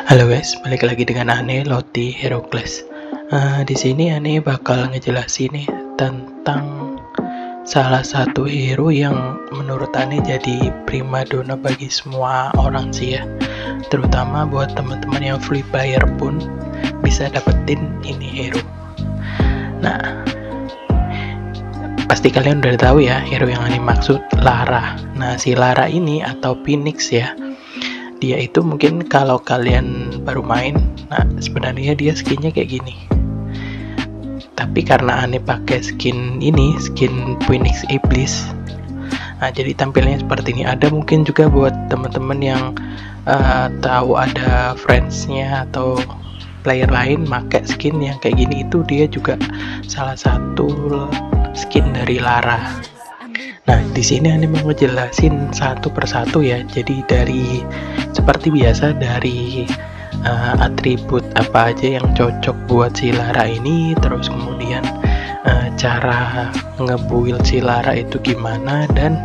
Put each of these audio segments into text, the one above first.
Halo guys, balik lagi dengan Ane Loti Herocles. Di sini Ane bakal ngejelasin nih tentang salah satu hero yang menurut Ane jadi primadona bagi semua orang sih ya. Terutama buat teman-teman yang free player pun bisa dapetin ini hero. Nah, pasti kalian udah tahu ya hero yang Ane maksud, Lara. Nah, si Lara ini atau Phoenix ya. Dia itu mungkin kalau kalian baru main, nah sebenarnya dia skinnya kayak gini. Tapi karena Ane pakai skin ini, skin Phoenix Iblis, nah jadi tampilnya seperti ini. Ada mungkin juga buat teman-teman yang tahu ada friendsnya atau player lain pakai skin yang kayak gini, itu dia juga salah satu skin dari Lara. Nah, di sini Ane mau ngejelasin satu persatu ya. Jadi dari seperti biasa dari atribut apa aja yang cocok buat si Lara ini, terus kemudian cara ngebuild si Lara itu gimana, dan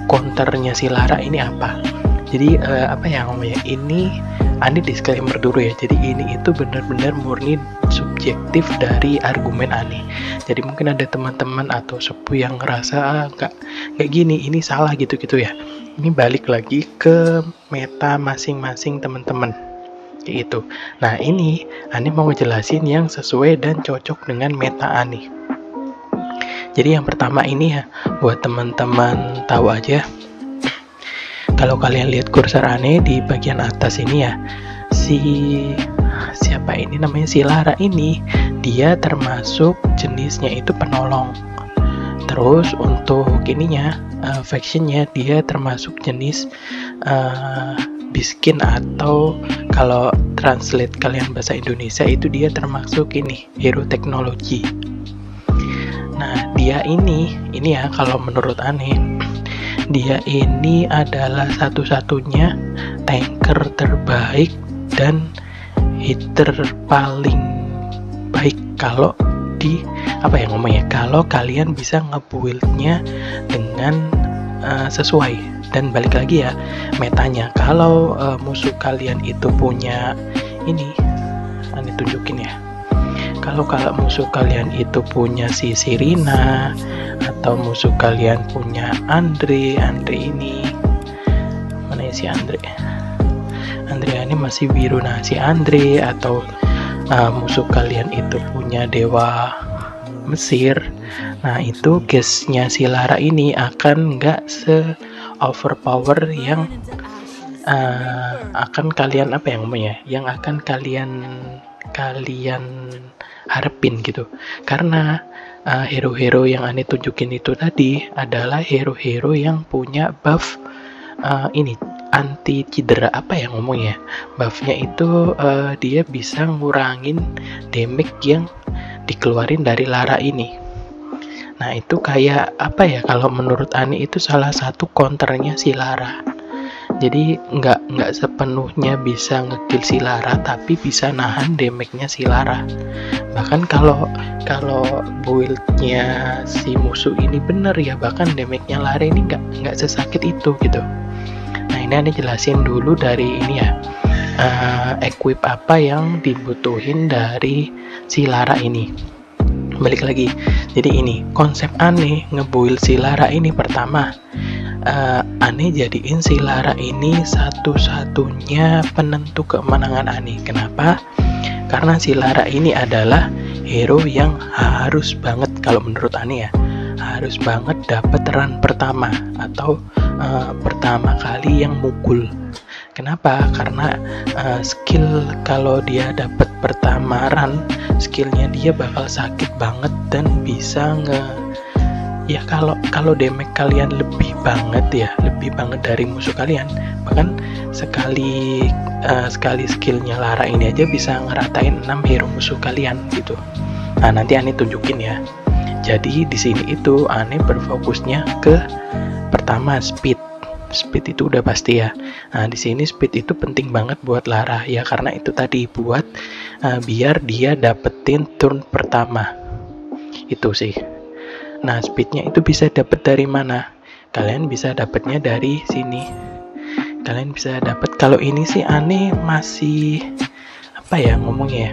counternya si Lara ini apa. Jadi apa ya ngomongnya, ini Ane disclaimer dulu ya. Jadi ini itu benar-benar murni subjektif dari argumen Ane. Jadi mungkin ada teman-teman atau sepuh yang ngerasa nggak kayak gini, ini salah gitu-gitu ya. Ini balik lagi ke meta masing-masing teman-teman kayak gitu. Nah, ini Ane mau ngejelasin yang sesuai dan cocok dengan meta Ane. Jadi yang pertama ini ya, buat teman-teman tahu aja, kalau kalian lihat kursor Ane di bagian atas ini ya, siapa ini namanya, si Lara ini dia termasuk jenisnya itu penolong. Terus untuk ininya factionnya dia termasuk jenis biskin, atau kalau translate kalian bahasa Indonesia itu dia termasuk ini hero teknologi. Nah, dia ini ya kalau menurut Ane, dia ini adalah satu-satunya tanker terbaik dan hitter paling baik kalau di apa ya ngomongnya, kalau kalian bisa ngebuildnya dengan sesuai. Dan balik lagi ya metanya, kalau musuh kalian itu punya ini, Ane tunjukin ya, kalau musuh kalian itu punya si Sirina, atau musuh kalian punya Andre ini, mana ya si Andre ini masih biru. Nah, si Andre atau musuh kalian itu punya dewa Mesir, nah itu guysnya si Lara ini akan nggak se overpower yang akan kalian apa yang ngomongnya, yang akan kalian harapin gitu. Karena hero-hero yang Ane tunjukin itu tadi adalah hero-hero yang punya buff ini anti cedera, apa ya ngomongnya, buffnya itu dia bisa ngurangin damage yang dikeluarin dari Lara ini. Nah, itu kayak apa ya, kalau menurut Ane itu salah satu counternya si Lara. Jadi nggak sepenuhnya bisa ngekill si Lara, tapi bisa nahan damage-nya si Lara. Bahkan kalau build-nya si musuh ini bener ya, bahkan damage-nya Lara ini nggak sesakit itu gitu. Nah, ini Ane jelasin dulu dari ini ya, equip apa yang dibutuhin dari si Lara ini. Balik lagi, jadi ini konsep Ane ngebuild si Lara ini. Pertama, Ane jadiin si Lara ini satu-satunya penentu kemenangan Ane. Kenapa? Karena si Lara ini adalah hero yang harus banget, kalau menurut Ane ya, harus banget dapat run pertama atau pertama kali yang mukul. Kenapa? Karena skill kalau dia dapat pertama run, skillnya dia bakal sakit banget dan bisa ya kalau damage kalian lebih banget dari musuh kalian, bahkan sekali skillnya Lara ini aja bisa ngeratain 6 hero musuh kalian gitu. Nah, nanti Ane tunjukin ya. Jadi di sini itu Ane berfokusnya ke pertama speed itu udah pasti ya. Nah, di sini speed itu penting banget buat Lara ya, karena itu tadi buat biar dia dapetin turn pertama itu sih. Nah, speednya itu bisa dapet dari mana? Kalian bisa dapetnya dari sini. kalian bisa dapat. Kalau ini sih aneh masih apa ya ngomongnya ya,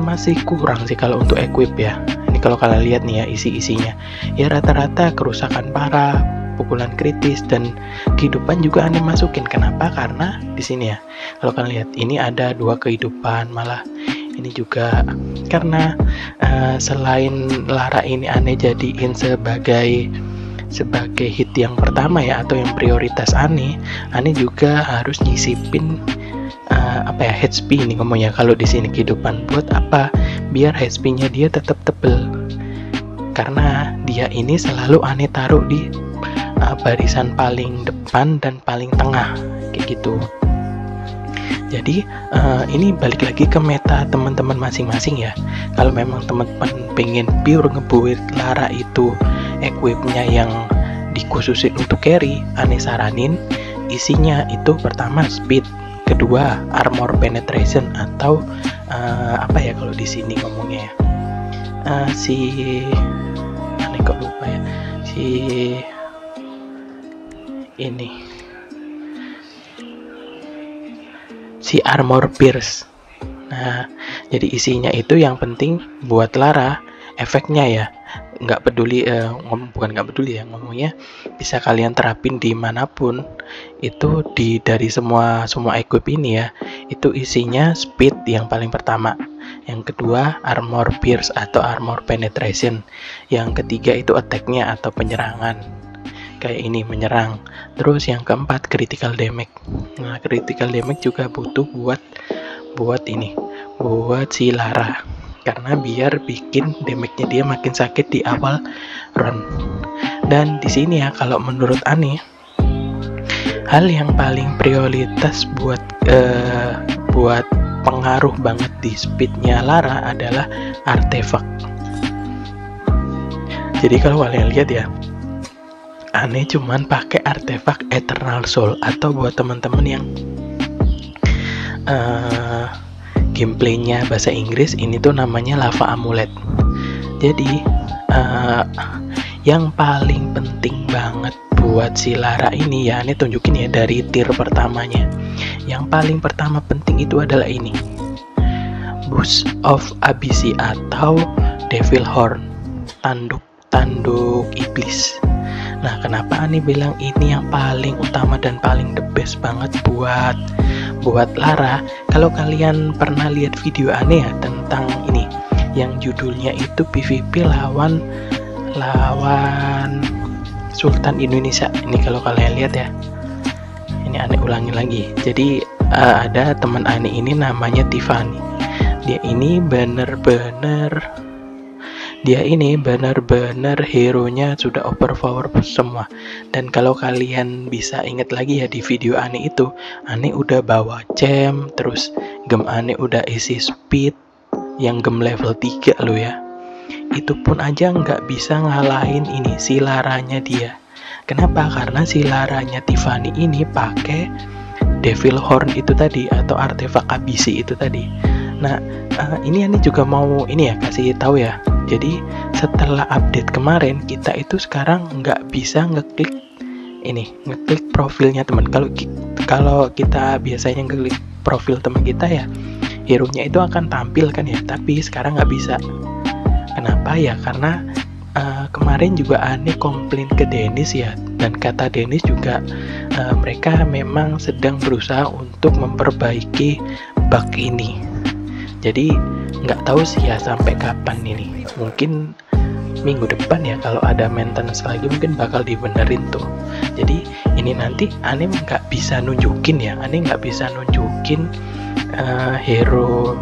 masih kurang sih kalau untuk equip ya. Ini kalau kalian lihat nih ya isi-isinya, ya rata-rata kerusakan parah, pukulan kritis, dan kehidupan juga aneh masukin. Kenapa? Karena di sini ya, kalau kalian lihat ini ada 2 kehidupan, malah ini juga karena selain Lara ini aneh jadiin sebagai hit yang pertama ya, atau yang prioritas aneh juga harus nyisipin apa ya, HP ini ngomongnya kalau di sini kehidupan. Buat apa? Biar HP-nya dia tetap tebel, karena dia ini selalu aneh taruh di barisan paling depan dan paling tengah kayak gitu. Jadi ini balik lagi ke meta teman-teman masing-masing ya. Kalau memang teman-teman pengen pure ngebuild Lara itu equipnya yang dikhususin untuk carry, aneh saranin isinya itu pertama speed, kedua armor penetration, atau apa ya kalau di sini ngomongnya ya, si aneh kok lupa ya, si ini si armor pierce. Nah, jadi isinya itu yang penting buat Lara efeknya ya, nggak peduli bukan nggak peduli ya, ngomongnya bisa kalian terapin dimanapun itu, dari semua equip ini ya. Itu isinya speed yang paling pertama, yang kedua armor pierce atau armor penetration, yang ketiga itu attack-nya atau penyerangan kayak ini menyerang, terus yang keempat critical damage. Nah, critical damage juga butuh buat ini, buat si Lara, karena biar bikin damage-nya dia makin sakit di awal run. Dan di sini ya, kalau menurut aneh, hal yang paling prioritas buat pengaruh banget di speednya Lara adalah artefak. Jadi kalau kalian lihat ya, aneh cuman pakai artefak Eternal Soul, atau buat teman-teman yang gameplaynya bahasa Inggris, ini tuh namanya Lava Amulet. Jadi yang paling penting banget buat si Lara ini ya, aneh tunjukin ya dari tier pertamanya. Yang paling pertama penting itu adalah ini, Boost of Abyss atau Devil Horn, tanduk iblis. Nah, kenapa aneh bilang ini yang paling utama dan paling the best banget buat Lara? Kalau kalian pernah lihat video aneh ya tentang ini, yang judulnya itu PvP lawan Sultan Indonesia. Ini kalau kalian lihat ya, ini aneh ulangi lagi. Jadi ada teman aneh ini namanya Tiffany. Dia ini bener-bener hero-nya sudah overpower semua. Dan kalau kalian bisa inget lagi ya di video aneh itu, aneh udah bawa gem, terus gem aneh udah isi speed yang gem level 3 loh ya. Itu pun aja nggak bisa ngalahin ini si Laranya dia. Kenapa? Karena si Laranya Tiffany ini pakai Devil Horn itu tadi, atau artefak abisi itu tadi. Nah, ini aneh juga mau ini ya kasih tahu ya. Jadi setelah update kemarin, kita itu sekarang nggak bisa ngeklik profilnya teman. Kalau kita biasanya ngeklik profil teman kita ya, hero-nya itu akan tampil kan ya. Tapi sekarang nggak bisa. Kenapa ya? Karena kemarin juga aneh komplain ke Dennis ya, dan kata Dennis juga mereka memang sedang berusaha untuk memperbaiki bug ini. Jadi nggak tahu sih ya sampai kapan ini. Mungkin minggu depan ya, kalau ada maintenance lagi mungkin bakal dibenerin tuh. Jadi ini nanti aneh nggak bisa nunjukin ya, aneh nggak bisa nunjukin hero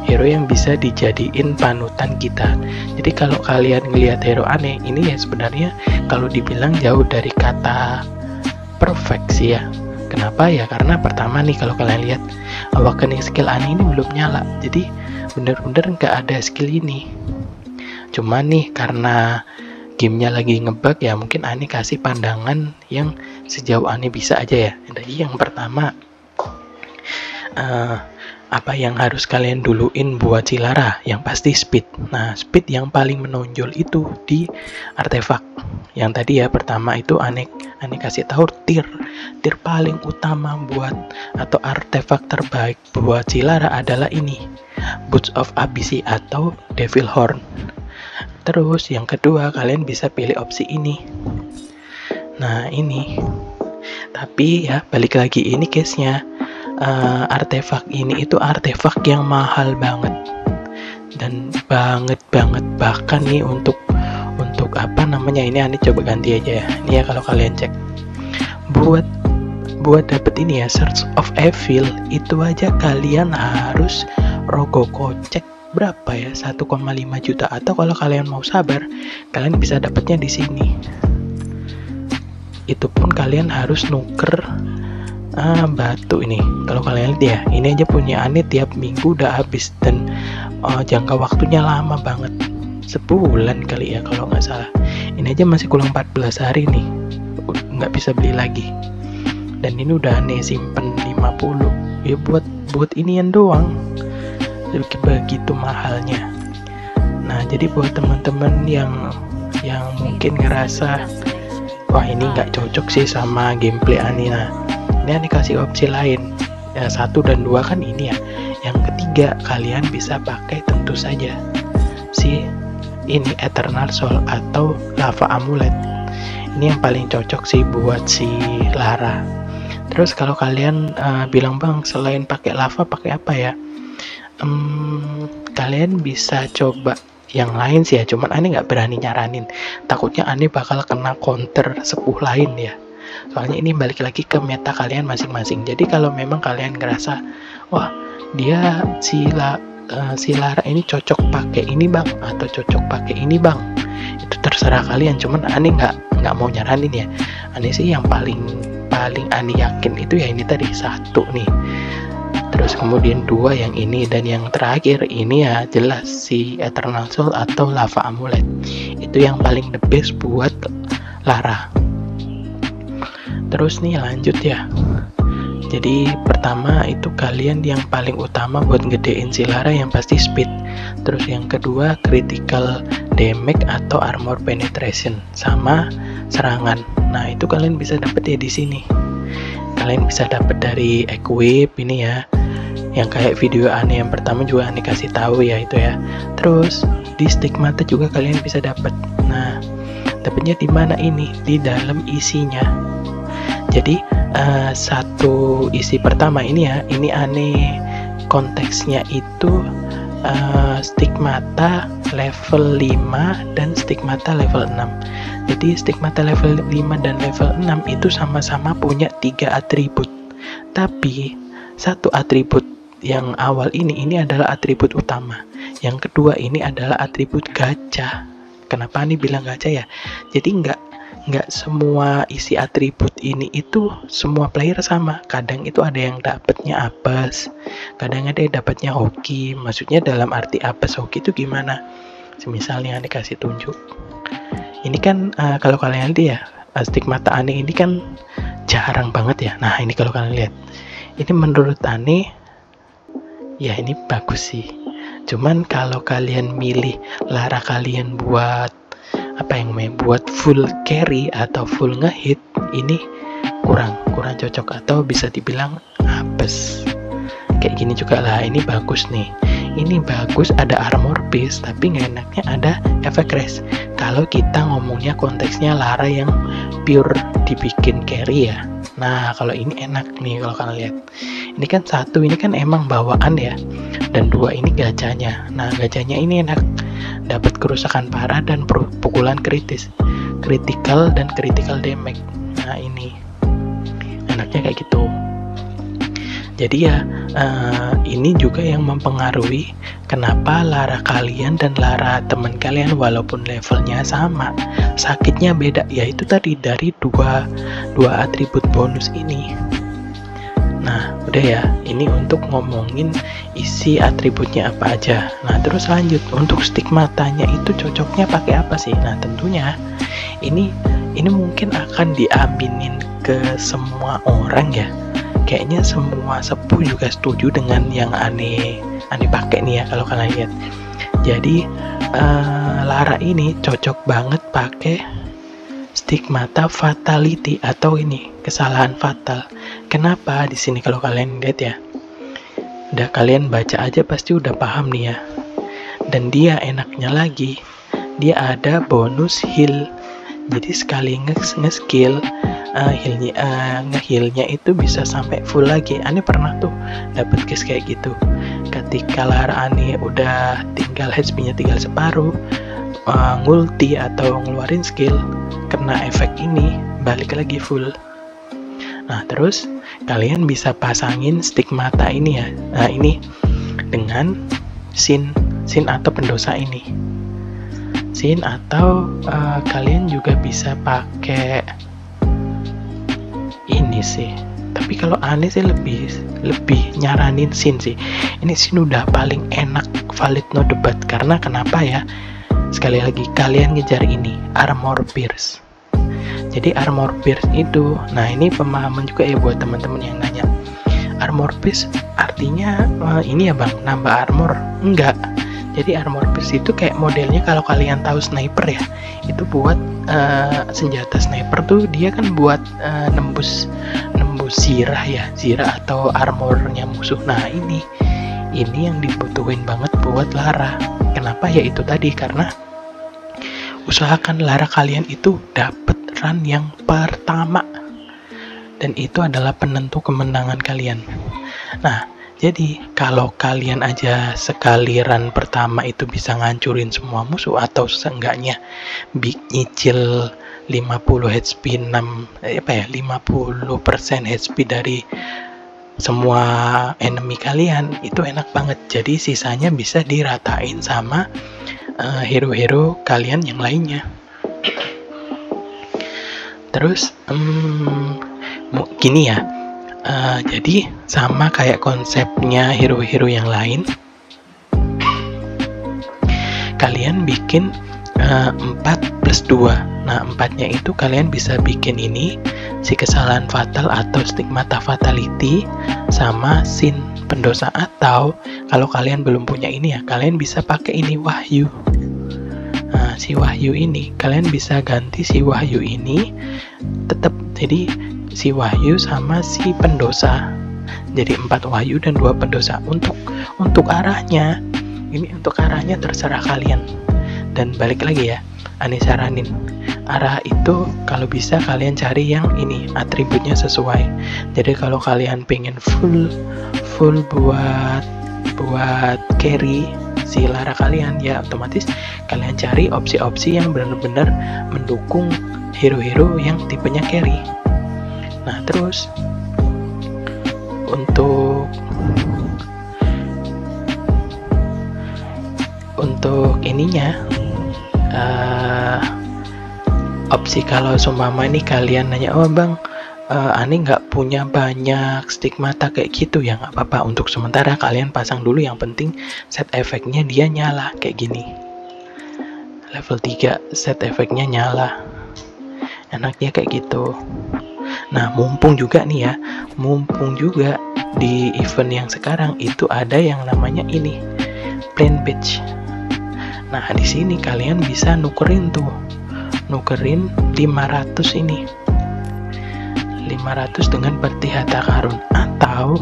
yang bisa dijadiin panutan kita. Jadi kalau kalian ngelihat hero aneh ini ya, sebenarnya kalau dibilang jauh dari kata perfect sih ya. Kenapa ya? Karena pertama nih, kalau kalian lihat awakening skill aneh ini belum nyala, jadi bener-bener nggak ada skill ini. Cuman nih karena gamenya lagi ngebug ya, mungkin aneh kasih pandangan yang sejauh aneh bisa aja ya. Jadi yang pertama, apa yang harus kalian duluin buat si Lara? Yang pasti speed. Nah, speed yang paling menonjol itu di artefak. Yang tadi ya, pertama itu aneh kasih tahu tir paling utama buat atau artefak terbaik buat si Lara adalah ini, Boots of Abyss atau Devil Horn. Terus yang kedua, kalian bisa pilih opsi ini. Nah, ini. Tapi ya, balik lagi, ini case-nya. Artefak ini itu artefak yang mahal banget. Dan banget. Bahkan nih untuk apa namanya, ini coba ganti aja ya. Ini ya, kalau kalian cek. Buat dapet ini ya, Search of Evil, itu aja kalian harus rogoh kocek berapa ya, 1,5 juta. Atau kalau kalian mau sabar, kalian bisa dapatnya di sini. Itu pun kalian harus nuker batu ini. Kalau kalian lihat ya, ini aja punya aneh tiap minggu udah habis, dan jangka waktunya lama banget, sebulan kali ya kalau nggak salah. Ini aja masih kurang 14 hari nih, nggak bisa beli lagi. Dan ini udah aneh simpen 50 ya, buat inian doang, begitu mahalnya. Nah, jadi buat teman-teman yang mungkin ngerasa wah ini nggak cocok sih sama gameplay Ani, nah ini Ani kasih opsi lain ya, 1 dan 2 kan ini ya. Yang ketiga, kalian bisa pakai tentu saja si ini Eternal Soul atau Lava Amulet. Ini yang paling cocok sih buat si Lara. Terus kalau kalian bilang, bang selain pakai lava pakai apa ya, kalian bisa coba yang lain sih ya, cuman Ani nggak berani nyaranin, takutnya Ani bakal kena counter sepuh lain ya. Soalnya ini balik lagi ke meta kalian masing-masing. Jadi kalau memang kalian ngerasa wah dia si Lara ini cocok pakai ini bang, atau cocok pakai ini bang, itu terserah kalian. Cuman Ani nggak mau nyaranin ya. Ani sih yang paling Ani yakin itu ya ini tadi 1 nih. Terus kemudian 2 yang ini, dan yang terakhir ini ya jelas si Eternal Soul atau Lava Amulet. Itu yang paling the best buat Lara. Terus nih lanjut ya. Jadi pertama itu kalian yang paling utama buat gedein si Lara yang pasti speed. Terus yang kedua critical damage atau armor penetration sama serangan. Nah, itu kalian bisa dapet ya di sini. Kalian bisa dapet dari equip ini ya. Yang kayak video Ani yang pertama juga Ani kasih tahu ya itu ya. Terus di stigmata juga kalian bisa dapet. Nah, dapetnya di mana ini? Di dalam isinya. Jadi satu isi pertama ini ya, ini Ani konteksnya itu stigmata level 5 dan stigmata level 6. Jadi stigmata level 5 dan level 6 itu sama-sama punya 3 atribut. Tapi satu atribut yang awal ini adalah atribut utama. Yang kedua ini adalah atribut gacha. Kenapa Ani bilang gacha ya? Jadi nggak semua isi atribut ini itu semua player sama. Kadang itu ada yang dapatnya apes, kadang ada yang dapatnya hoki. Maksudnya dalam arti apes hoki itu gimana? Misalnya Ani kasih tunjuk. Ini kan kalau kalian lihat ya, stigmata Ani ini kan jarang banget ya. Nah, ini kalau kalian lihat, ini menurut Ani ya ini bagus sih. Cuman kalau kalian milih Lara kalian buat buat full carry atau full ngehit, ini kurang cocok, atau bisa dibilang apes. Kayak gini juga lah, ini bagus nih. Ini bagus, ada armor base, tapi nggak enaknya ada efek res. Kalau kita ngomongnya konteksnya Lara yang pure dibikin carry ya. Nah, kalau ini enak nih kalau kalian lihat. Ini kan 1, ini kan emang bawaan ya. Dan 2 ini gacanya. Nah, gacanya ini enak. Dapat kerusakan parah dan pukulan kritis. Critical dan critical damage. Nah, ini enaknya kayak gitu. Jadi ya ini juga yang mempengaruhi kenapa Lara kalian dan Lara teman kalian walaupun levelnya sama, sakitnya beda, yaitu tadi dari dua atribut bonus ini. Nah, udah ya, ini untuk ngomongin isi atributnya apa aja. Nah, terus lanjut untuk stigmatanya itu cocoknya pakai apa sih? Nah, tentunya ini mungkin akan diaminin ke semua orang ya. kayaknya semua sepuh juga setuju dengan yang aneh pakai nih ya kalau kalian lihat. Jadi Lara ini cocok banget pakai stigmata fatality atau ini kesalahan fatal. Kenapa di sini kalau kalian lihat ya? Udah kalian baca aja pasti udah paham nih ya. Dan dia enaknya lagi, dia ada bonus heal. Jadi sekali nge-skill nge-healnya itu bisa sampai full lagi. Aneh pernah tuh dapet case kayak gitu. Ketika Lara Aneh udah tinggal HP-nya tinggal separuh, ngulti atau ngeluarin skill, kena efek ini balik lagi full. Nah terus kalian bisa pasangin stigmata ini ya. Nah ini dengan sin atau pendosa ini. Sin atau kalian juga bisa pakai ini sih. Tapi kalau Aneh sih lebih nyaranin sin sih. Ini sin udah paling enak, valid no debat. Karena kenapa ya? Sekali lagi kalian ngejar ini armor pierce. Jadi armor pierce itu, nah ini pemahaman juga ya buat teman-teman yang nanya. Armor pierce artinya ini ya bang, nambah armor? Enggak. Jadi armor pierce itu kayak modelnya kalau kalian tahu sniper ya, itu buat senjata sniper tuh dia kan buat nembus zirah ya, zirah atau armornya musuh. Nah ini yang dibutuhin banget buat Lara. Kenapa ya itu tadi, karena usahakan Lara kalian itu dapet run yang pertama, dan itu adalah penentu kemenangan kalian. Nah jadi kalau kalian aja sekali run pertama itu bisa ngancurin semua musuh, atau seenggaknya nyicil 50 HP 50% HP dari semua enemy kalian, itu enak banget. Jadi sisanya bisa diratain sama hero-hero kalian yang lainnya. Terus gini ya, jadi sama kayak konsepnya hero-hero yang lain, kalian bikin 4+2. Nah 4-nya itu kalian bisa bikin ini, si kesalahan fatal atau stigmata fatality, sama sin pendosa. Atau kalau kalian belum punya ini ya, kalian bisa pakai ini wahyu. Nah si wahyu ini kalian bisa ganti si wahyu ini tetap jadi si wahyu sama si pendosa, jadi 4 wahyu dan 2 pendosa. Untuk arahnya ini, untuk arahnya terserah kalian. Dan balik lagi ya, Aneh saranin arah itu kalau bisa kalian cari yang ini atributnya sesuai. Jadi kalau kalian pengen full buat carry si Lara kalian ya, otomatis kalian cari opsi-opsi yang benar-benar mendukung hero-hero yang tipenya carry. Nah terus untuk ininya opsi kalau seumpama ini kalian nanya, oh bang Aneh nggak punya banyak stigmata kayak gitu ya, nggak apa-apa. Untuk sementara kalian pasang dulu, yang penting set efeknya dia nyala kayak gini. Level 3 set efeknya nyala, enaknya kayak gitu. Nah mumpung juga di event yang sekarang itu ada yang namanya ini plain badge. Nah di sini kalian bisa nukerin 500 ini, 500 dengan peti harta karun, atau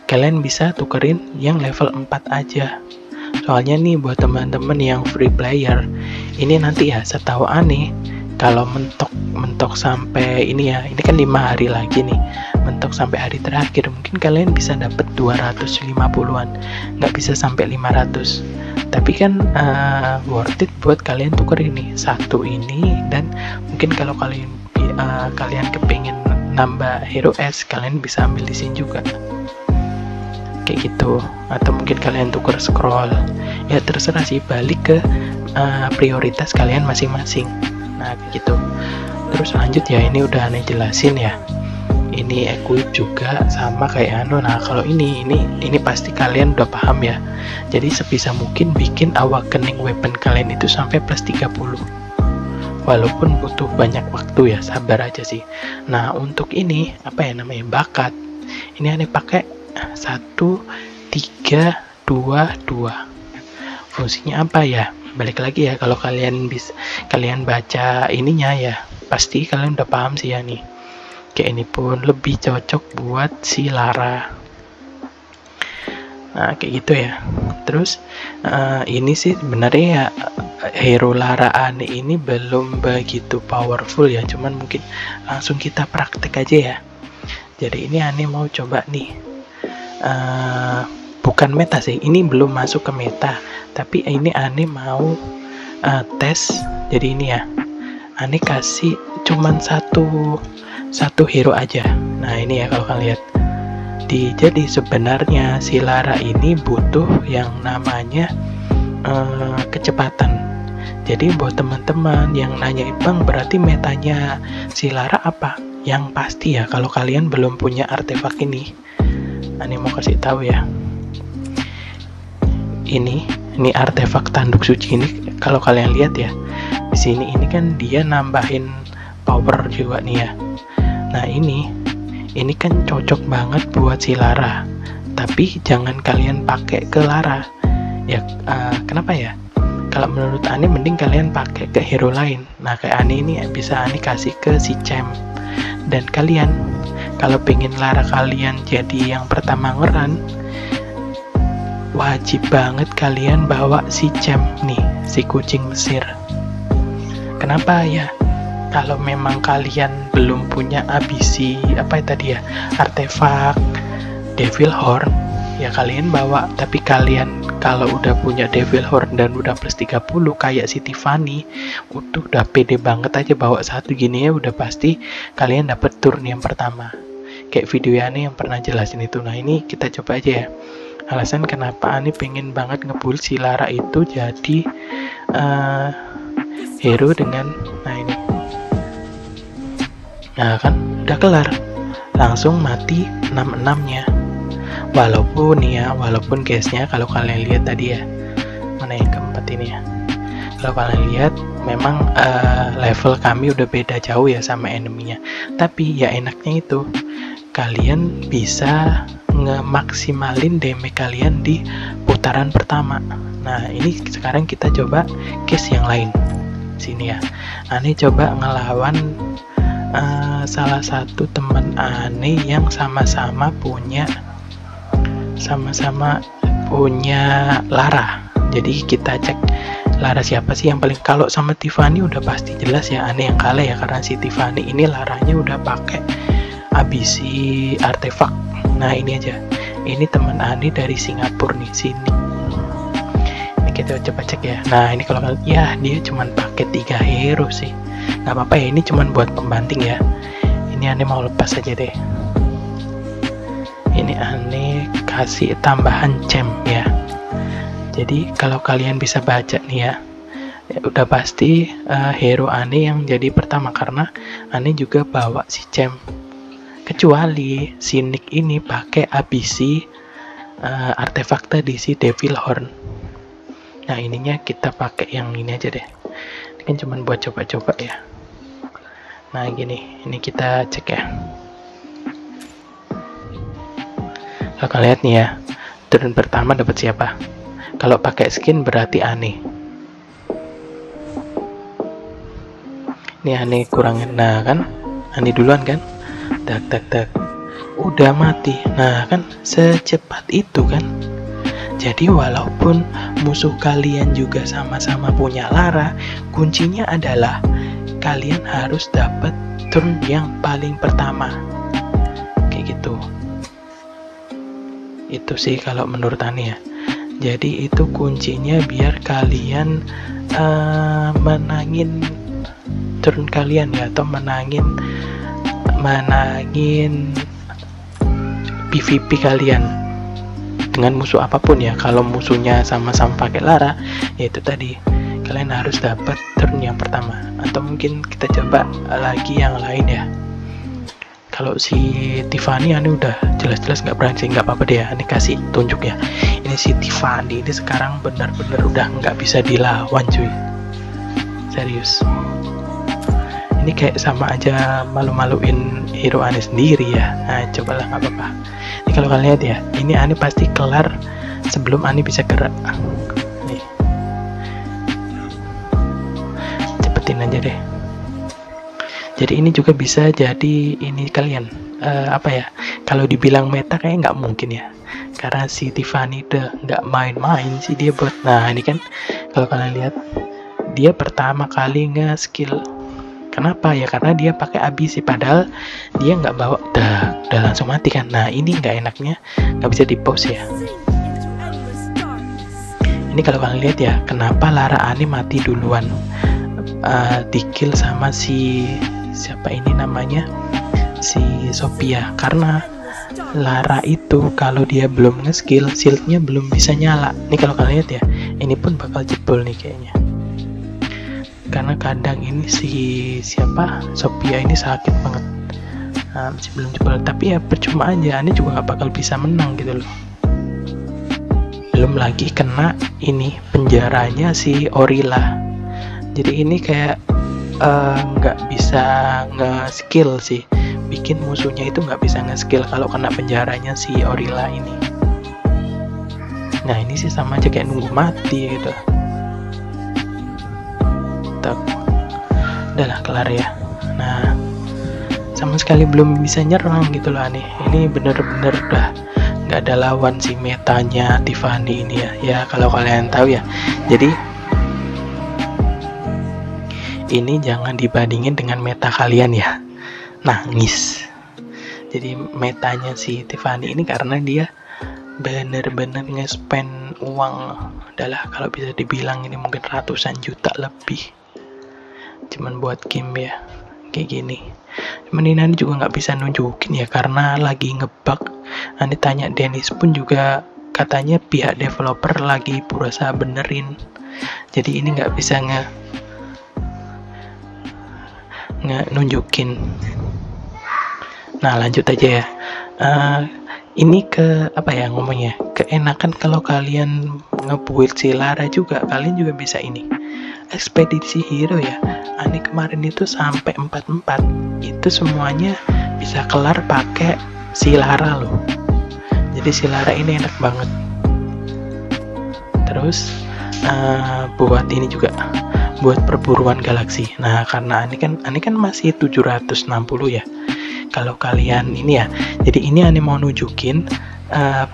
kalian bisa tukerin yang level 4 aja. Soalnya nih buat teman-teman yang free player ini nanti ya, setahu Aneh kalau mentok sampai ini ya, ini kan 5 hari lagi nih, mentok sampai hari terakhir mungkin kalian bisa dapat 250-an, nggak bisa sampai 500. Tapi kan worth it buat kalian tuker ini satu ini. Dan mungkin kalau kalian kepingin nambah hero S, kalian bisa ambil di sini juga kayak gitu. Atau mungkin kalian tuker scroll, ya terserah sih, balik ke prioritas kalian masing-masing. Nah kayak gitu. Terus lanjut ya, ini udah Aneh jelasin ya, ini equip juga sama kayak Nah kalau ini pasti kalian udah paham ya. Jadi sebisa mungkin bikin awakening weapon kalian itu sampai plus 30, walaupun butuh banyak waktu ya, sabar aja sih. Nah untuk ini bakat, Ini aneh pakai 1, 3, 2, 2. Fungsinya apa ya? Balik lagi ya, kalau kalian baca ininya ya, pasti kalian udah paham sih ya nih. Kayak ini pun lebih cocok buat si Lara. Nah, kayak gitu ya. Terus ini sih sebenarnya ya, hero Lara Anne ini belum begitu powerful ya, cuman mungkin langsung kita praktek aja ya. Jadi ini Anne mau coba nih, bukan meta sih, ini belum masuk ke meta, tapi ini Anne mau tes. Jadi ini ya, Anne kasih cuman satu hero aja. Nah ini ya, kalau kalian lihat, jadi sebenarnya si Lara ini butuh yang namanya kecepatan. Jadi buat teman-teman yang nanyain, Bang, berarti metanya si Lara apa? Yang pasti ya, kalau kalian belum punya artefak ini, Aneh mau kasih tahu ya. Ini artefak tanduk suci ini, kalau kalian lihat ya, di sini ini kan dia nambahin power juga nih ya. Nah ini kan cocok banget buat si Lara, tapi jangan kalian pakai ke Lara ya. Kenapa ya? Kalau menurut Ani mending kalian pakai ke hero lain. Nah kayak Ani ini bisa Ani kasih ke si Champ. Dan kalian kalau pengen Lara kalian jadi yang pertama ngeran, wajib banget kalian bawa si Champ nih, si kucing Mesir. Kenapa ya? Kalau memang kalian belum punya ABC artefak Devil Horn, ya kalian bawa. Tapi kalian kalau udah punya Devil Horn dan udah plus 30 kayak si Tiffany, udah pede banget aja bawa satu gini ya, udah pasti kalian dapet turn yang pertama. Kayak video Ani yang pernah jelasin itu. Nah ini kita coba aja ya, alasan kenapa Ani pengen banget ngebull si Lara itu jadi hero dengan, nah ini. Nah kan udah kelar, langsung mati 66 nya. Walaupun case-nya kalau kalian lihat tadi ya, mana yang keempat ini ya, kalau kalian lihat memang level kami udah beda jauh ya sama enemy-nya. Tapi ya enaknya itu kalian bisa ngemaksimalin damage kalian di putaran pertama. Nah ini sekarang kita coba case yang lain. Sini ya, Ani coba ngelawan salah satu teman Ani yang sama-sama punya Lara. Jadi kita cek Lara siapa sih yang paling. Kalau sama Tiffany udah pasti jelas ya Ani yang kalah ya, karena si Tiffany ini Laranya udah pakai ABC artefak. Nah ini aja, ini teman Ani dari Singapura nih, sini. Ini kita coba cek ya. Nah ini kalau ya dia cuman pakai 3 hero sih, nggak apa-apa ya, ini cuman buat pembanting ya. Ini Ani mau lepas aja deh. Ini Ani kasih tambahan Champ ya. Jadi kalau kalian bisa baca nih ya, udah pasti hero Ani yang jadi pertama, karena Ani juga bawa si Champ. Kecuali si Nick ini pakai ABC artefak tadi, si Devil Horn. Nah ininya kita pakai yang ini aja deh. Ini kan cuman buat coba-coba ya. Nah gini, ini kita cek ya. Kalau kalian lihat nih ya, turun pertama dapat siapa? Kalau pakai skin berarti Ani. Ini Ani kurangin. Nah kan, Ani duluan kan? Tak. Udah mati. Nah kan secepat itu kan. Jadi walaupun musuh kalian juga sama-sama punya Lara, kuncinya adalah kalian harus dapat turn yang paling pertama. Kayak gitu. Itu sih kalau menurut Ani ya. Jadi itu kuncinya biar kalian menangin turn kalian ya, atau menangin PvP kalian dengan musuh apapun ya. Kalau musuhnya sama-sama pakai Lara, yaitu tadi kalian harus dapat turn yang pertama. Atau mungkin kita coba lagi yang lain ya. Kalau si Tiffany Ani udah jelas-jelas nggak berani, nggak apa-apa deh ya, Ani kasih tunjuk ya. Ini si Tiffany ini sekarang benar-benar udah nggak bisa dilawan cuy, serius. Ini kayak sama aja malu-maluin hero Ani sendiri ya. Nah cobalah, nggak apa-apa. kalau kalian lihat ya, ini Ani pasti kelar sebelum Ani bisa gerak. Nih, cepetin aja deh. Jadi ini juga bisa jadi ini kalian apa ya, kalau dibilang meta kayak nggak mungkin ya, karena si Tiffany udah nggak main-main sih dia buat. Nah ini kan kalau kalian lihat, dia pertama kali nge-skill. Kenapa ya? Karena dia pakai abisi, padahal dia nggak bawa, udah langsung mati kan. Nah ini nggak enaknya nggak bisa di pause ya. Ini kalau kalian lihat ya, kenapa Lara Ani mati duluan, di kill sama si siapa ini namanya, si Sophia. Karena Lara itu kalau dia belum nge-skill, shieldnya belum bisa nyala. Ini kalau kalian lihat ya, ini pun bakal jebol nih kayaknya. Karena kadang ini si siapa, Sophia ini sakit banget, masih belum jebol. Tapi ya percuma aja, Ani juga nggak bakal bisa menang gitu loh. Belum lagi kena ini penjaranya si Orila. Jadi ini kayak nggak bisa nge-skill sih, bikin musuhnya itu nggak bisa nge-skill kalau kena penjaranya si Orila ini. Nah ini sih sama aja kayak nunggu mati gitu. Udahlah kelar ya. Nah sama sekali belum bisa nyerang gitu loh Ani. Ini bener-bener udah nggak ada lawan si metanya Tiffany ini ya. Ya kalau kalian tahu ya, jadi ini jangan dibandingin dengan meta kalian ya, nangis. Jadi metanya si Tiffany ini karena dia bener-bener nge-spend uang, adalah kalau bisa dibilang ini mungkin ratusan juta lebih cuman buat game ya kayak gini. Cuman ini juga nggak bisa nunjukin ya karena lagi ngebug. Nanti tanya Dennis pun juga katanya pihak developer lagi berusaha benerin, jadi ini nggak bisa nunjukin. Nah lanjut aja ya. Ini ke apa ya ngomongnya, keenakan kalau kalian ngebuild si Lara juga, kalian juga bisa ini ekspedisi hero ya. Ani kemarin itu sampai 44 itu semuanya bisa kelar pakai si Lara loh. Jadi si Lara ini enak banget. Terus buat ini juga, buat perburuan galaksi. Nah karena Ani kan masih 760 ya. Kalau kalian ini ya, jadi ini Ani mau nunjukin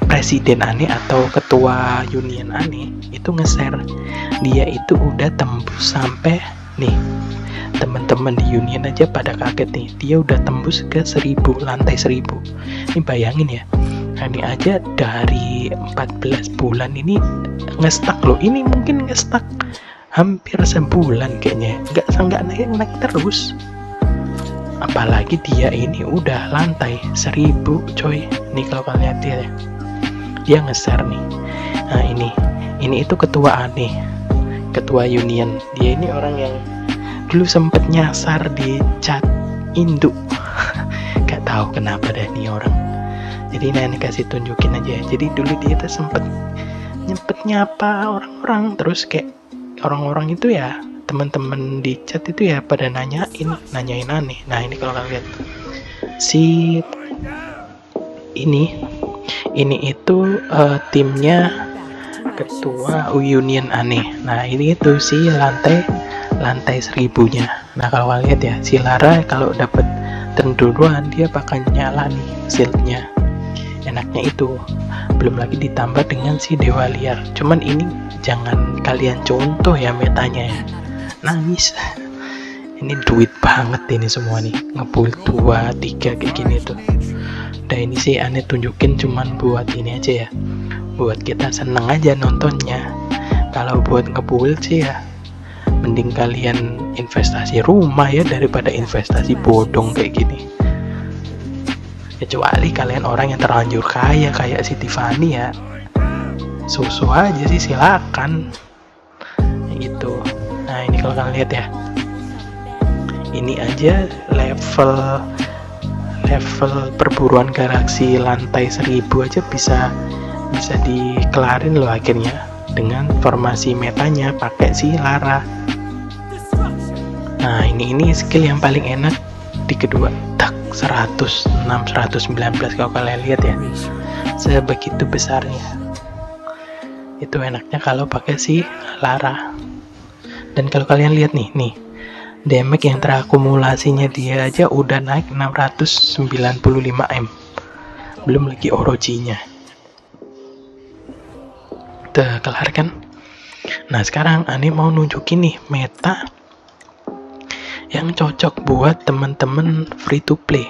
presiden Ani atau ketua union Ani itu nge-share dia itu udah tembus sampai nih, teman-teman di union aja pada kaget nih, dia udah tembus ke 1000, lantai 1000. Ini bayangin ya, ini aja dari 14 bulan ini nge-stuck loh. Ini mungkin nge-stuck hampir sebulan kayaknya, nggak naik terus. Apalagi dia ini udah lantai 1000 coy. Nih kalau kalian lihat dia nge-share nih. Nah ini itu ketua Ani, ketua union. Dia ini orang yang dulu sempet nyasar di chat induk. Gak tahu kenapa deh nih orang. Jadi ini kasih tunjukin aja. Jadi dulu dia tuh sempet nyapa orang-orang, terus kayak orang-orang itu ya, teman-teman di chat itu ya pada nanyain aneh. Nah ini kalau kalian lihat si ini itu timnya ketua union Ani. Nah ini itu si lantai 1000-nya. Nah kalau kalian lihat ya, si Lara kalau dapat turn duluan dia bakal nyala nih shieldnya. Enaknya itu, belum lagi ditambah dengan si Dewa Liar. Cuman ini jangan kalian contoh ya metanya ya, nangis. Ini duit banget ini semua nih, ngebuild 2, 3 kayak gini tuh. Udah ini sih Ani tunjukin cuman buat ini aja ya, buat kita seneng aja nontonnya. Kalau buat ngebuild sih ya mending kalian investasi rumah ya daripada investasi bodong kayak gini. Kecuali kalian orang yang terlanjur kaya kayak si Tiffany ya, susu aja sih silakan gitu. Nah ini kalau kalian lihat ya, ini aja level perburuan galaksi lantai 1000 aja bisa dikelarin loh akhirnya dengan formasi metanya pakai si Lara. Nah ini skill yang paling enak di kedua, tak 106 119 kalau kalian lihat ya. sebegitu besarnya. Itu enaknya kalau pakai si Lara. Dan kalau kalian lihat nih damage yang terakumulasinya dia aja udah naik 695 M. Belum lagi Orochinya. Tuh, kelar kan? Nah, sekarang Ani mau nunjukin nih meta yang cocok buat temen-temen free to play.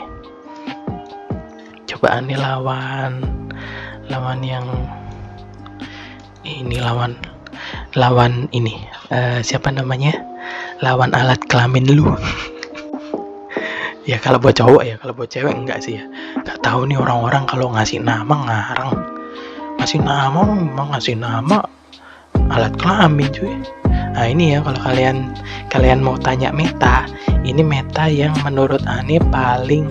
Coba Ani lawan yang ini, lawan ini siapa namanya, lawan alat kelamin lu. Ya kalau buat cowok ya, kalau buat cewek enggak sih ya. Gak tahu nih orang-orang kalau ngasih nama ngarang, ngasih nama alat kelamin cuy. Nah ini ya, kalau kalian mau tanya meta, ini meta yang menurut Ani paling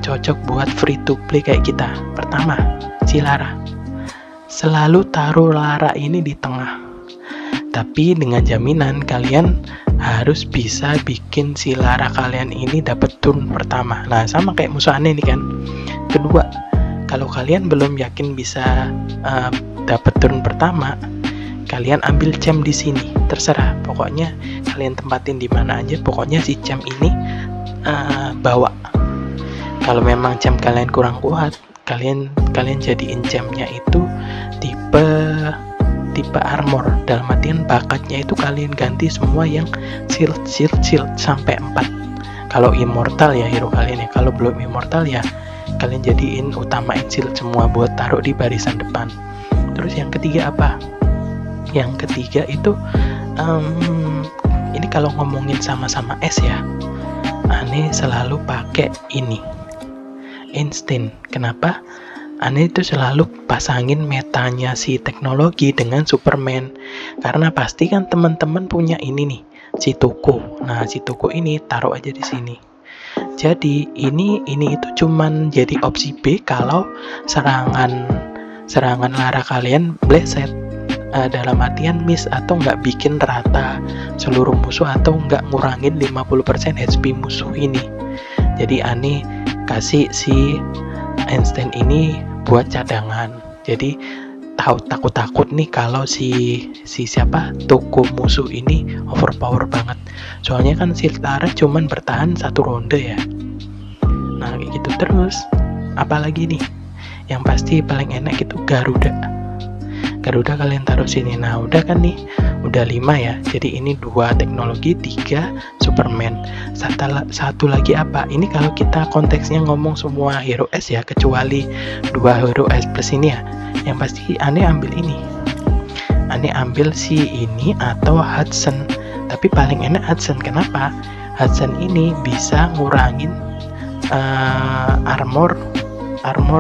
cocok buat free to play kayak kita. Pertama, si Lara. Selalu taruh Lara ini di tengah, tapi dengan jaminan kalian harus bisa bikin si Lara kalian ini dapat turn pertama. Nah, sama kayak musuh Ani ini kan. Kedua, kalau kalian belum yakin bisa dapat turn pertama, kalian ambil gem di sini. Terserah, pokoknya kalian tempatin di mana aja. Pokoknya si gem ini bawa. Kalau memang gem kalian kurang kuat, kalian jadiin gemnya itu tipe armor. Dalam artian bakatnya itu kalian ganti semua yang shield sampai 4. Kalau immortal ya hero kalian ya. Kalau belum immortal ya kalian jadiin utamain shield semua buat taruh di barisan depan. Terus yang ketiga apa? Yang ketiga itu ini kalau ngomongin sama-sama S ya, Ani selalu pakai ini instant. Kenapa? Ani itu selalu pasangin metanya si teknologi dengan Superman, karena pasti kan teman-teman punya ini nih, si Tuku. Nah, si Tuku ini taruh aja di sini. Jadi ini itu cuman jadi opsi B kalau serangan Lara kalian bleset, dalam artian miss atau nggak bikin rata seluruh musuh atau nggak ngurangin 50% HP musuh ini. Jadi Ani kasih si instant ini buat cadangan. Jadi takut nih kalau si siapa Tuku musuh ini overpower banget. Soalnya kan si Lara cuman bertahan 1 ronde ya. Nah kayak gitu. Terus apalagi nih yang pasti paling enak itu Garuda kalian taruh sini. Nah udah kan nih, udah 5 ya. Jadi ini 2 teknologi, 3 Superman, satu lagi apa, ini kalau kita konteksnya ngomong semua hero S ya, kecuali 2 hero S plus ini ya. Yang pasti Ani ambil ini, Ani ambil si ini atau Hudson. Tapi paling enak Hudson. Kenapa? Hudson ini bisa ngurangin armor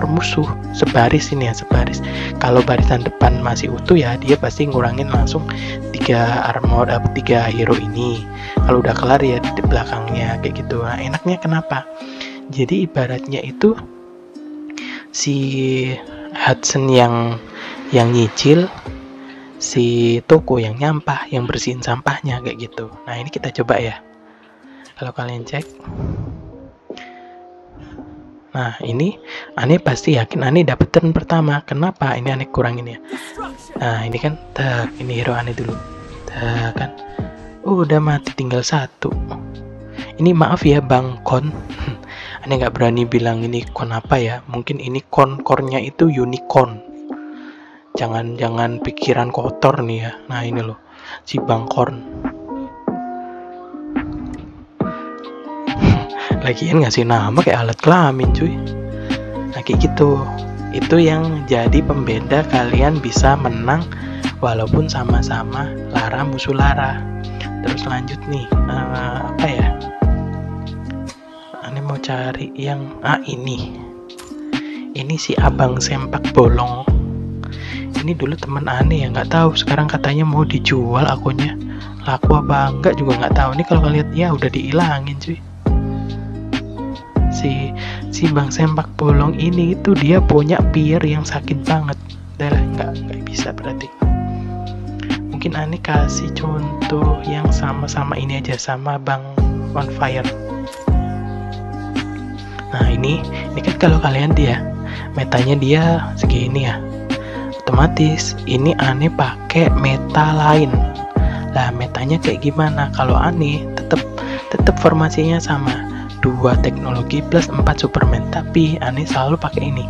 musuh sebaris ini ya, sebaris. Kalau barisan depan masih utuh ya, dia pasti ngurangin langsung 3 hero ini. Kalau udah kelar ya di belakangnya kayak gitu. Nah enaknya kenapa? Jadi ibaratnya itu si Hudson yang nyicil, si Toko yang nyampah, yang bersihin sampahnya kayak gitu. Nah ini kita coba ya. Kalau kalian cek, nah ini Ani pasti yakin Ani dapet turn pertama. Kenapa? Ini Ani kurangin ya. Nah ini kan, ini hero Ani dulu, kan udah mati tinggal 1. Ini maaf ya Bang Kon, Ani nggak berani bilang ini kon apa ya. Mungkin ini core-nya itu unicorn. Jangan pikiran kotor nih ya. Nah ini loh si Bang Kon. Lagian ngasih nama kayak alat kelamin cuy. Nah kayak gitu. Itu yang jadi pembeda kalian bisa menang walaupun sama-sama Lara musuh Lara. Terus lanjut nih, apa ya, Ani mau cari yang ini si Abang Sempak Bolong. Ini dulu teman Ani ya, nggak tahu sekarang katanya mau dijual akunnya. Laku apa enggak juga nggak tahu. Ini kalau kalian lihat ya udah dihilangin cuy. Si Bang Sempak Bolong ini itu dia punya peer yang sakit banget. Udah lah, nggak bisa berarti. Mungkin Ani kasih contoh yang sama-sama ini aja, sama Bang on Fire. Nah ini kan kalau kalian dia metanya dia segini ya, otomatis ini aneh pakai meta lain. Lah metanya kayak gimana? Kalau aneh tetap formasinya sama, 2 teknologi plus 4 Superman, tapi aneh selalu pakai ini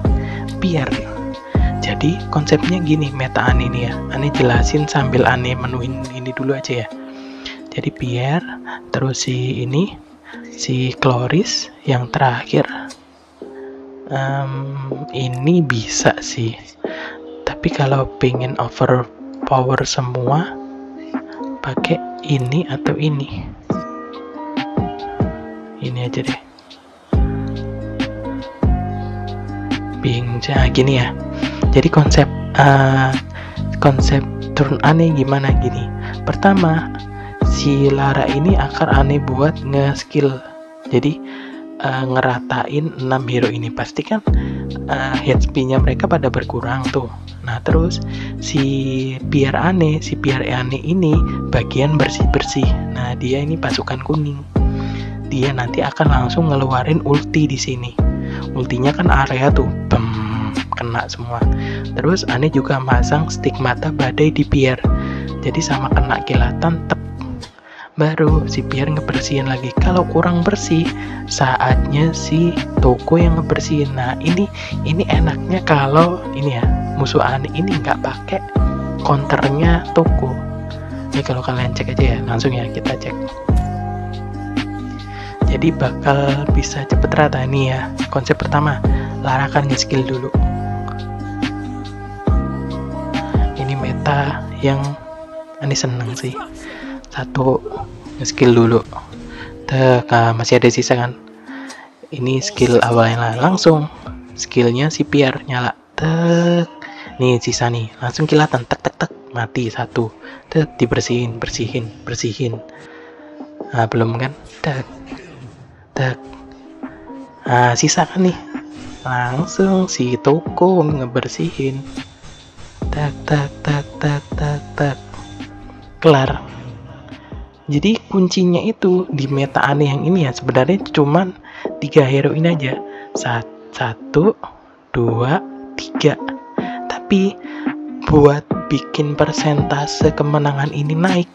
Pierre. Jadi konsepnya gini meta aneh ini ya, aneh jelasin sambil aneh menuin ini dulu aja ya. Jadi Pierre, terus si Chloris, yang terakhir ini bisa sih, tapi kalau pengen overpower semua pakai ini atau ini aja deh. Bingung gini ya. Jadi konsep turn aneh gimana gini. Pertama, si Lara ini akan aneh buat nge-skill. Jadi ngeratain 6 hero ini, pasti kan HP-nya mereka pada berkurang tuh. Nah terus si Pierre aneh ini bagian bersih-bersih. Nah dia ini pasukan kuning. Dia nanti akan langsung ngeluarin ulti di sini. Ultinya kan area tuh, kena semua. Terus aneh juga masang stigmata badai di Pierre. Jadi sama kena kilatan baru si Pierre ngebersihin lagi. Kalau kurang bersih, saatnya si Toko yang ngebersihin. Nah ini enaknya kalau ini ya, musuh aneh ini nggak pakai counternya Toko. Ini kalau kalian cek aja ya, langsung ya kita cek. Jadi bakal bisa cepet rata nih ya. Konsep pertama, Lara akan nge-skill dulu. Ini meta yang aneh seneng sih. 1 skill dulu. Masih ada sisa kan. Ini skill awalnya langsung skillnya si Pierre nyala. Nih sisa nih, langsung kilatan mati 1. Dibersihin. Nah, belum kan? Nah, sisa kan nih. Langsung si Toko ngebersihin. Kelar. Jadi kuncinya itu di meta aneh yang ini ya, sebenarnya cuman 3 hero ini aja. 1, 2, 3. Tapi buat bikin persentase kemenangan ini naik,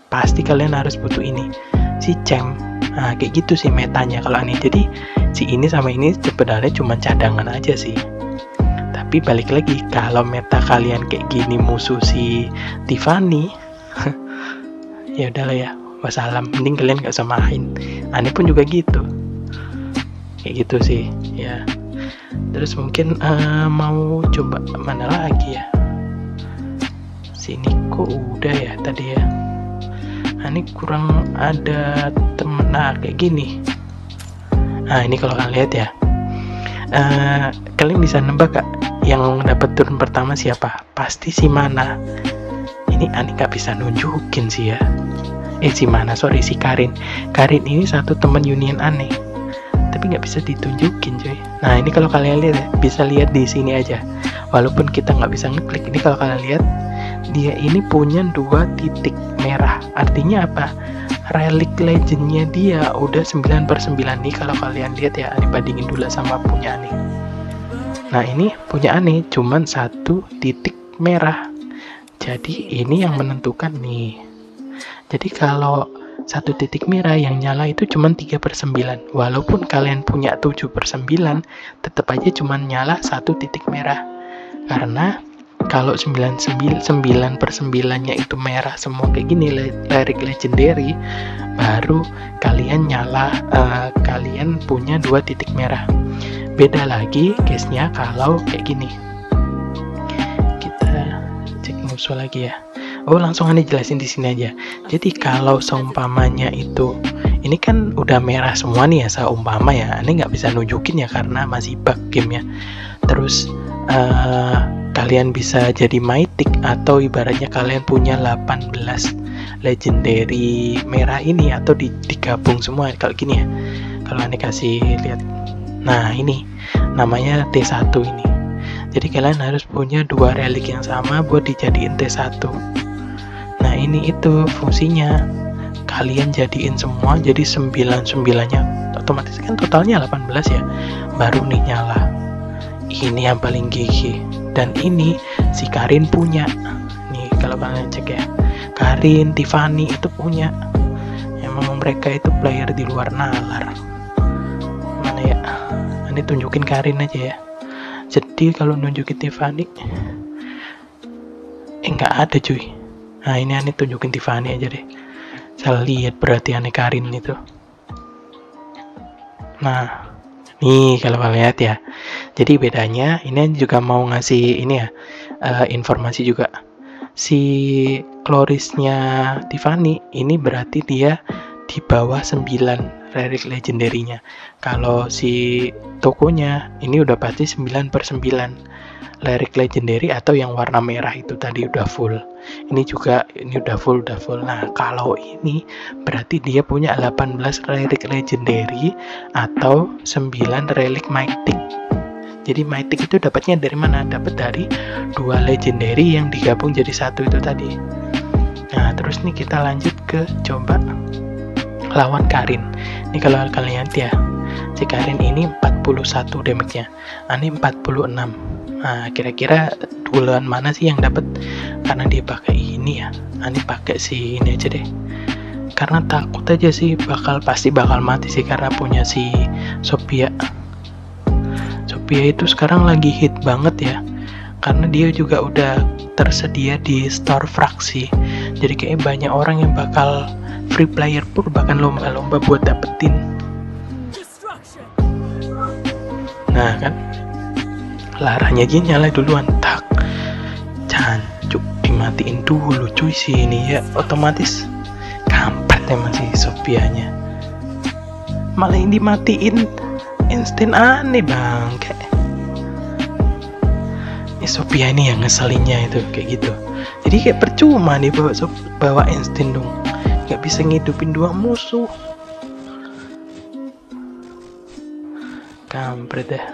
pasti kalian harus butuh ini, si Champ. Nah kayak gitu sih metanya kalau aneh. Jadi si ini sama ini sebenarnya cuma cadangan aja sih. Tapi balik lagi, kalau meta kalian kayak gini musuh si Tiffany, ya udahlah ya, wassalam, mending kalian gak usah main. Aneh pun juga gitu, kayak gitu sih ya. Terus mungkin mau coba mana lagi ya? Sini kok udah ya tadi ya. Ini kurang ada temen. Nah kayak gini. Nah ini kalau kalian lihat ya, kalian bisa nebak gak yang dapat turun pertama siapa? Pasti si Mana. Ini aneh gak bisa nunjukin sih ya. Si Karin. Karin ini satu teman union aneh, tapi nggak bisa ditunjukin coy. Nah ini kalau kalian lihat ya, bisa lihat di sini aja. Walaupun kita nggak bisa ngeklik, ini kalau kalian lihat dia ini punya 2 titik merah. Artinya apa? Relic legendnya dia udah 9/9 nih. Kalau kalian lihat ya, ini bandingin dulu sama punya aneh. Nah ini punya aneh cuman 1 titik merah. Jadi ini yang menentukan nih. Jadi kalau 1 titik merah yang nyala itu cuma 3/9. Walaupun kalian punya 7/9, tetap aja cuma nyala 1 titik merah. Karena kalau 9/9-nya itu merah semua kayak gini, Lyric Legendary, baru kalian nyala, kalian punya 2 titik merah. Beda lagi case-nya kalau kayak gini. Kita cek musuh lagi ya. Oh langsung aneh jelasin di sini aja. Jadi kalau seumpamanya itu, ini kan udah merah semua nih ya, seumpama ya, aneh nggak bisa nunjukin ya karena masih bug gamenya. Terus kalian bisa jadi mythic, atau ibaratnya kalian punya 18 legendary merah ini, atau digabung semua kalau gini ya. Kalau aneh kasih lihat. Nah ini namanya T1 ini. Jadi kalian harus punya 2 relik yang sama buat dijadiin T1. Nah ini itu fungsinya, kalian jadiin semua jadi 9/9-nya, otomatis kan totalnya 18 ya, baru nih nyala. ini yang paling gigi. Dan ini si Karin punya. Nih kalau kalian cek ya, Karin, Tiffany itu punya. Emang mereka itu player di luar nalar. Mana ya? Ini tunjukin Karin aja ya. Jadi kalau nunjukin Tiffany, nggak ada cuy. Nah ini aneh tunjukin Tiffany aja deh. Saya lihat berarti aneh Karin itu. Nah nih kalau kalian lihat ya. Jadi bedanya ini juga mau ngasih ini ya, informasi juga. Si Chloris-nya Tiffany ini berarti dia di bawah 9 relic legendary-nya. Kalau si tokonya ini udah pasti 9/9 relic legendary atau yang warna merah itu tadi udah full. Ini juga ini udah full. Nah, kalau ini berarti dia punya 18 relic legendary atau 9 relic mythic. Jadi mythic itu dapatnya dari mana? Dapat dari 2 legendary yang digabung jadi satu itu tadi. Nah, terus nih kita lanjut ke coba lawan Karin. Ini kalau kalian lihat ya, si Karin ini 41 damage-nya, Ani 46. Nah, kira-kira duluan mana sih yang dapat? Karena dia pakai ini ya, Ani pakai si ini aja deh. Karena takut aja sih pasti bakal mati sih karena punya si Sophia. Sophia itu sekarang lagi hit banget ya. Karena dia juga udah tersedia di store fraksi. Jadi kayak banyak orang yang bakal free player pun bahkan lomba-lomba buat dapetin. Nah kan, laranya aja nyala duluan, tak, cancuk dimatiin dulu cuy sih ini ya, otomatis kampret emang si Sophia-nya. Malah yang dimatiin instant aneh bang, kayak ini Sophia ini yang ngeselinnya itu kayak gitu. Jadi kayak percuma nih bawa instant dong, nggak bisa ngidupin 2 musuh. Kampret deh.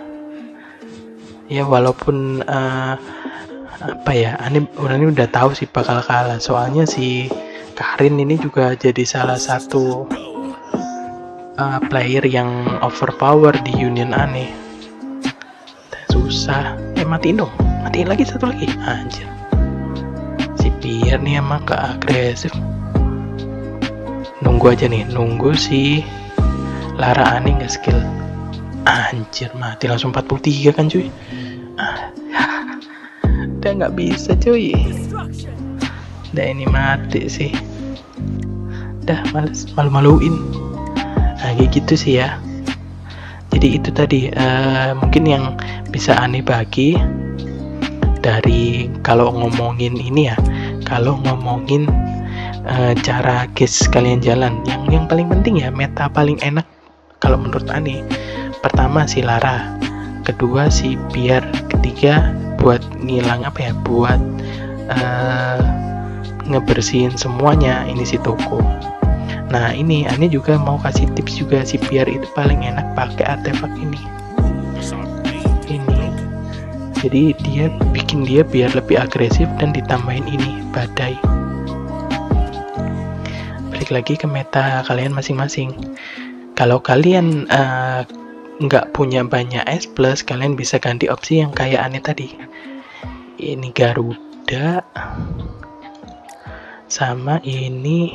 Ya walaupun apa ya, ini udah tahu sih bakal kalah. Soalnya si Karin ini juga jadi salah satu player yang overpower di Union aneh. Susah. Matiin dong. Matiin lagi satu lagi. Anjir. Si Pierre nih emang gak agresif. Nunggu aja nih. Nunggu si Lara aneh gak skill. Anjir mati langsung 43 kan cuy. Udah gak bisa cuy. Udah ini mati sih. Udah males, malu-maluin. Nah kayak gitu sih ya. Jadi itu tadi mungkin yang bisa aneh bagi dari kalau ngomongin ini ya, kalau ngomongin cara guys kalian jalan, yang paling penting ya meta paling enak kalau menurut aneh. Pertama si Lara, kedua si Pierre, ketiga buat ngilang apa ya, buat ngebersihin semuanya ini si toko. Nah ini Ani juga mau kasih tips juga, si Pierre itu paling enak pakai artefak ini. Jadi dia bikin dia biar lebih agresif dan ditambahin ini badai. Balik lagi ke meta kalian masing-masing. Kalau kalian nggak punya banyak S plus, kalian bisa ganti opsi yang kayak aneh tadi. Ini Garuda sama ini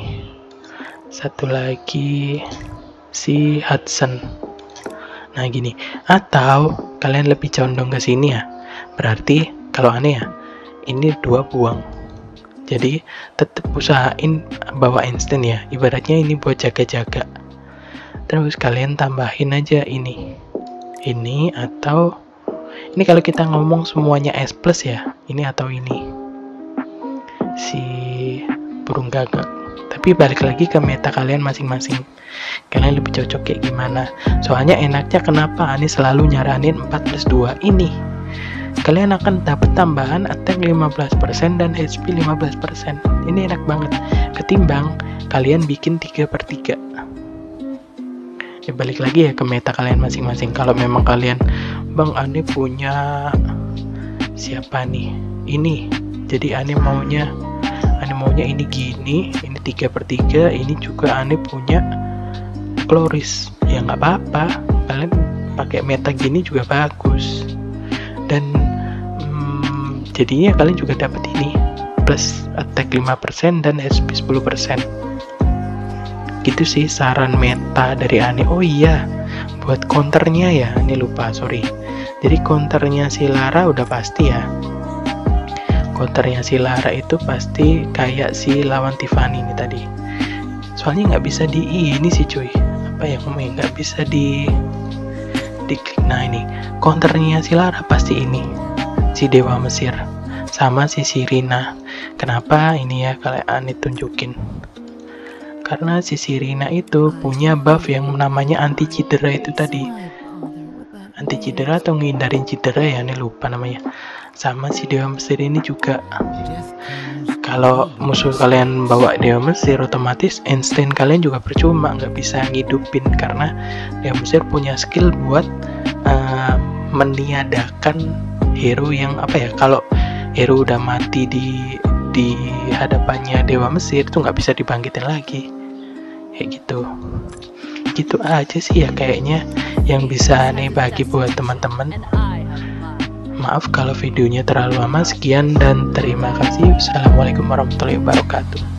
satu lagi si Hudson. Nah gini, atau kalian lebih condong ke sini ya. Berarti kalau aneh ya, ini 2 buang. Jadi tetap usahain bawa instant ya. Ibaratnya ini buat jaga-jaga. Terus kalian tambahin aja ini atau ini kalau kita ngomong semuanya S plus ya, ini atau ini si burung gagak. Tapi balik lagi ke meta kalian masing-masing, kalian lebih cocok kayak gimana. Soalnya enaknya kenapa Ani selalu nyaranin 4+2 ini, kalian akan dapat tambahan attack 15% dan HP 15%. Ini enak banget ketimbang kalian bikin 3/3. Ya balik lagi ya ke meta kalian masing-masing. Kalau memang kalian, Bang Ani punya siapa nih ini, jadi Ani maunya ini gini, ini 3/3, ini juga Ani punya Chloris, ya nggak apa-apa, kalian pakai meta gini juga bagus. dan jadinya kalian juga dapat ini plus attack 5% dan SP 10%. Gitu sih saran meta dari Ani. Oh iya, buat counternya ya, ini lupa, sorry. Jadi counternya si Lara udah pasti ya. Counternya si Lara itu pasti kayak si lawan Tiffany ini tadi. Soalnya nggak bisa ini sih cuy. Apa ya ngomongnya, nggak bisa diklik. Nah ini counternya si Lara pasti ini, si Dewa Mesir sama si Sirina. Kenapa ini ya kalian Ani tunjukin? Karena si Sirina itu punya buff yang namanya anti cedera itu tadi. Anti cedera atau ngindarin cedera ya, ini lupa namanya. Sama si Dewa Mesir ini juga. Kalau musuh kalian bawa Dewa Mesir, otomatis instant kalian juga percuma, nggak bisa ngidupin, karena Dewa Mesir punya skill buat meniadakan hero yang apa ya, kalau hero udah mati di hadapannya Dewa Mesir itu nggak bisa dibangkitin lagi, kayak gitu aja sih ya kayaknya yang bisa nih bagi buat teman-teman. Maaf kalau videonya terlalu lama. Sekian dan terima kasih. Assalamualaikum warahmatullahi wabarakatuh.